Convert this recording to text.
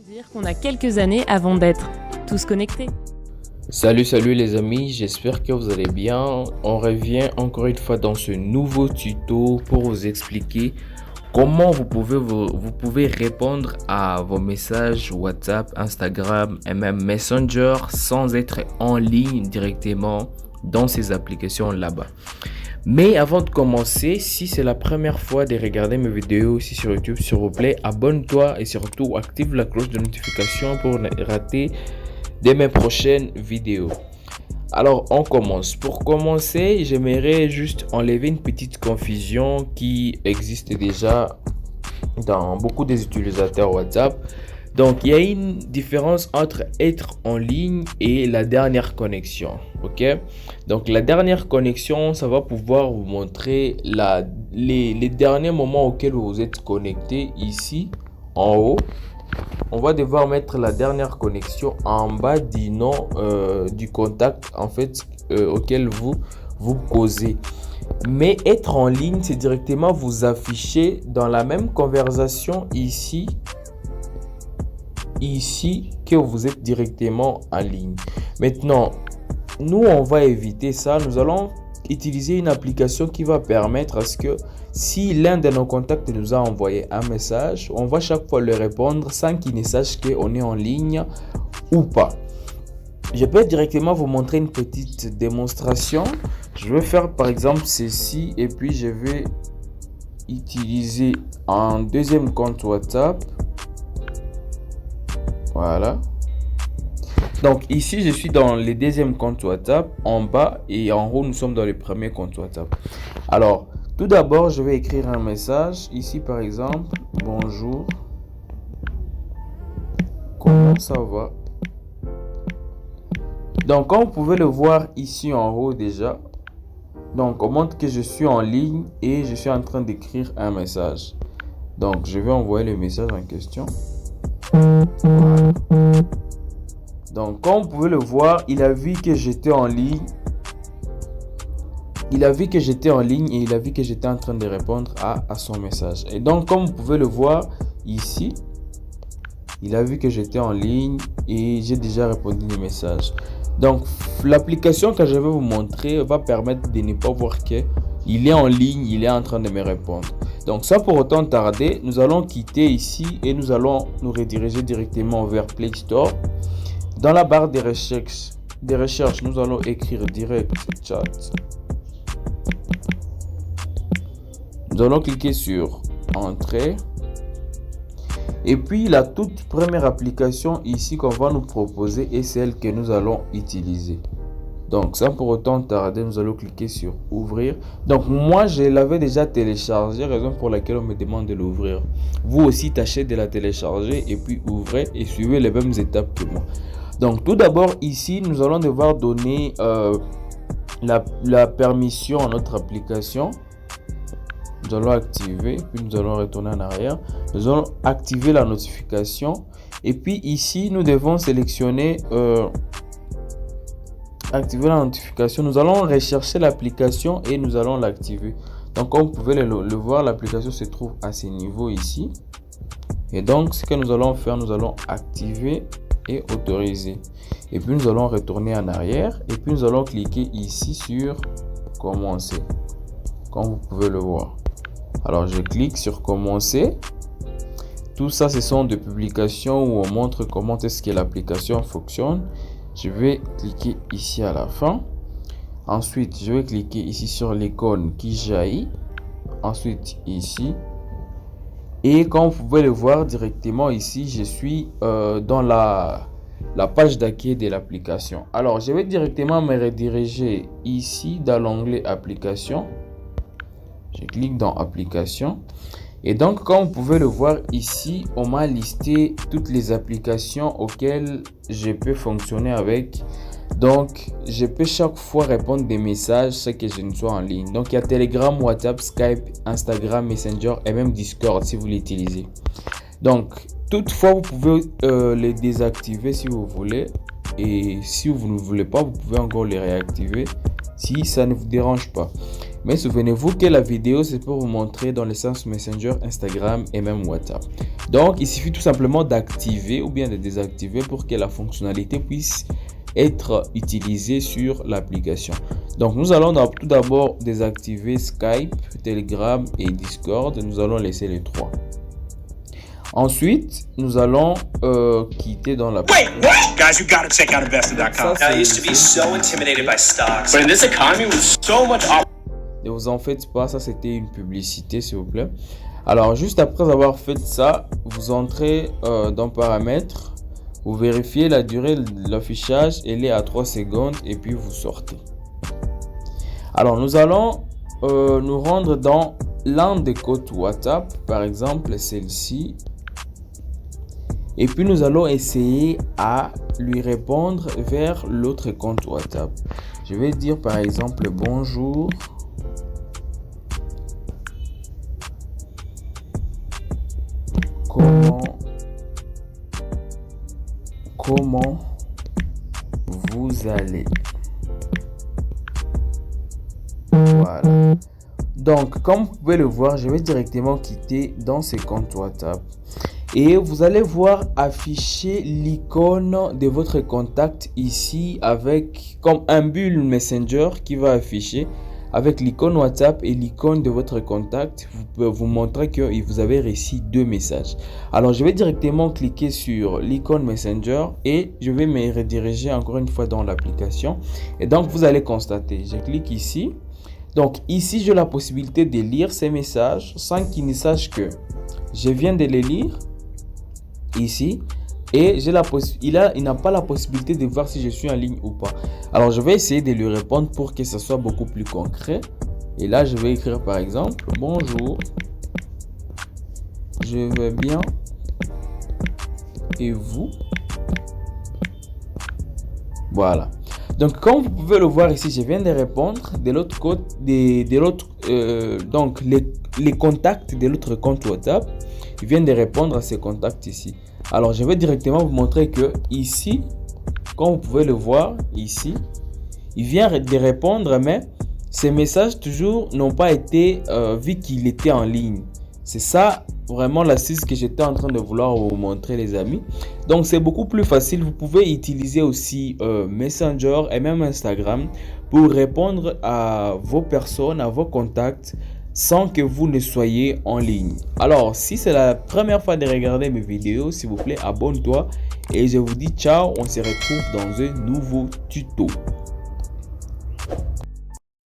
dire qu'on a quelques années avant d'être tous connectés. Salut les amis, j'espère que vous allez bien. On revient encore une fois dans ce nouveau tuto pour vous expliquer comment vous pouvez répondre à vos messages WhatsApp, Instagram et même Messenger sans être en ligne directement dans ces applications là-bas. Mais avant de commencer, si c'est la première fois de regarder mes vidéos ici sur YouTube, s'il vous plaît, abonne-toi et surtout active la cloche de notification pour ne rater de mes prochaines vidéos. Alors on commence. Pour commencer, j'aimerais juste enlever une petite confusion qui existe déjà dans beaucoup des utilisateurs WhatsApp. Donc il y a une différence entre être en ligne et la dernière connexion. Ok, donc la dernière connexion, ça va pouvoir vous montrer les derniers moments auxquels vous vous êtes connecté ici en haut. On va devoir mettre la dernière connexion en bas du nom du contact en fait auquel vous causez. Mais être en ligne, c'est directement vous afficher dans la même conversation ici que vous êtes directement en ligne. Maintenant, nous on va éviter ça. Nous allons utiliser une application qui va permettre à ce que si l'un de nos contacts nous a envoyé un message, on va chaque fois le répondre sans qu'il ne sache qu'on est en ligne ou pas. Je peux directement vous montrer une petite démonstration. Je vais faire par exemple ceci et puis je vais utiliser un deuxième compte WhatsApp. Voilà. Donc ici, je suis dans le deuxième compte WhatsApp en bas et en haut, nous sommes dans le premier compte WhatsApp. Alors, tout d'abord, je vais écrire un message. Ici, par exemple, bonjour. Comment ça va? Donc, comme vous pouvez le voir ici en haut déjà, donc on montre que je suis en ligne et je suis en train d'écrire un message. Donc, je vais envoyer le message en question. Voilà. Donc, comme vous pouvez le voir, il a vu que j'étais en ligne. Il a vu que j'étais en ligne et il a vu que j'étais en train de répondre à son message. Et donc, comme vous pouvez le voir ici, il a vu que j'étais en ligne et j'ai déjà répondu au message. Donc, l'application que je vais vous montrer va permettre de ne pas voir qu'il est en ligne, il est en train de me répondre. Donc, sans pour autant tarder, nous allons quitter ici et nous allons nous rediriger directement vers Play Store. Dans la barre des recherches, nous allons écrire direct chat. Nous allons cliquer sur Entrée. Et puis la toute première application ici qu'on va nous proposer est celle que nous allons utiliser. Donc sans pour autant tarder, nous allons cliquer sur Ouvrir. Donc moi je l'avais déjà téléchargé, raison pour laquelle on me demande de l'ouvrir. Vous aussi tâchez de la télécharger et puis ouvrez et suivez les mêmes étapes que moi. Donc tout d'abord ici, nous allons devoir donner la permission à notre application. Nous allons activer, puis nous allons retourner en arrière. Nous allons activer la notification. Et puis ici, nous devons sélectionner activer la notification. Nous allons rechercher l'application et nous allons l'activer. Donc comme vous pouvez le voir, l'application se trouve à ce niveau ici. Et donc ce que nous allons faire, nous allons activer et autoriser. Et puis nous allons retourner en arrière. Et puis nous allons cliquer ici sur commencer. Comme vous pouvez le voir. Alors je clique sur commencer. Tout ça, ce sont des publications où on montre comment est-ce que l'application fonctionne. Je vais cliquer ici à la fin. Ensuite, je vais cliquer ici sur l'icône qui jaillit. Ensuite, ici. Et comme vous pouvez le voir directement ici, je suis dans la page d'accueil de l'application. Alors, je vais directement me rediriger ici dans l'onglet application. Je clique dans application. Et donc, comme vous pouvez le voir ici, on m'a listé toutes les applications auxquelles je peux fonctionner avec. Donc, je peux chaque fois répondre des messages sans que je ne sois en ligne. Donc, il y a Telegram, WhatsApp, Skype, Instagram, Messenger et même Discord si vous l'utilisez. Donc, toutefois, vous pouvez les désactiver si vous voulez. Et si vous ne voulez pas, vous pouvez encore les réactiver si ça ne vous dérange pas. Mais souvenez-vous que la vidéo, c'est pour vous montrer dans le sens Messenger, Instagram et même WhatsApp. Donc, il suffit tout simplement d'activer ou bien de désactiver pour que la fonctionnalité puisse être utilisée sur l'application. Donc, nous allons tout d'abord désactiver Skype, Telegram et Discord. Nous allons laisser les trois. Ensuite, nous allons quitter dans la... Wait, what? Guys, you gotta check out investor.com. I used to be so intimidated by stocks, but in this economy with so much Ne vous en faites pas, ça c'était une publicité s'il vous plaît. Alors juste après avoir fait ça, vous entrez dans paramètres, vous vérifiez la durée de l'affichage, elle est à 3 secondes et puis vous sortez. Alors nous allons nous rendre dans l'un des codes WhatsApp, par exemple celle-ci. Et puis nous allons essayer à lui répondre vers l'autre compte WhatsApp. Je vais dire par exemple bonjour. Comment vous allez? Voilà. Donc, comme vous pouvez le voir, je vais directement quitter dans ces comptes WhatsApp. Et vous allez voir afficher l'icône de votre contact ici avec comme un bulle Messenger qui va afficher avec l'icône WhatsApp et l'icône de votre contact. Vous pouvez vous montrer que vous avez reçu 2 messages. Alors je vais directement cliquer sur l'icône Messenger et je vais me rediriger encore une fois dans l'application. Et donc vous allez constater, je clique ici. Donc ici j'ai la possibilité de lire ces messages sans qu'il ne sache que je viens de les lire ici. Et il n'a pas la possibilité de voir si je suis en ligne ou pas. Alors je vais essayer de lui répondre pour que ce soit beaucoup plus concret. Et là je vais écrire par exemple bonjour, je vais bien et vous? Voilà. Donc comme vous pouvez le voir ici, je viens de répondre de l'autre côté, donc les contacts de l'autre compte WhatsApp, ils viennent de répondre à ces contacts ici. Alors je vais directement vous montrer que ici, comme vous pouvez le voir ici, il vient de répondre, mais ces messages toujours n'ont pas été vu qu'il était en ligne. C'est ça vraiment l'astuce que j'étais en train de vouloir vous montrer les amis. Donc c'est beaucoup plus facile. Vous pouvez utiliser aussi Messenger et même Instagram pour répondre à vos personnes, à vos contacts sans que vous ne soyez en ligne. Alors si c'est la première fois de regarder mes vidéos, s'il vous plaît abonne-toi et je vous dis ciao, on se retrouve dans un nouveau tuto.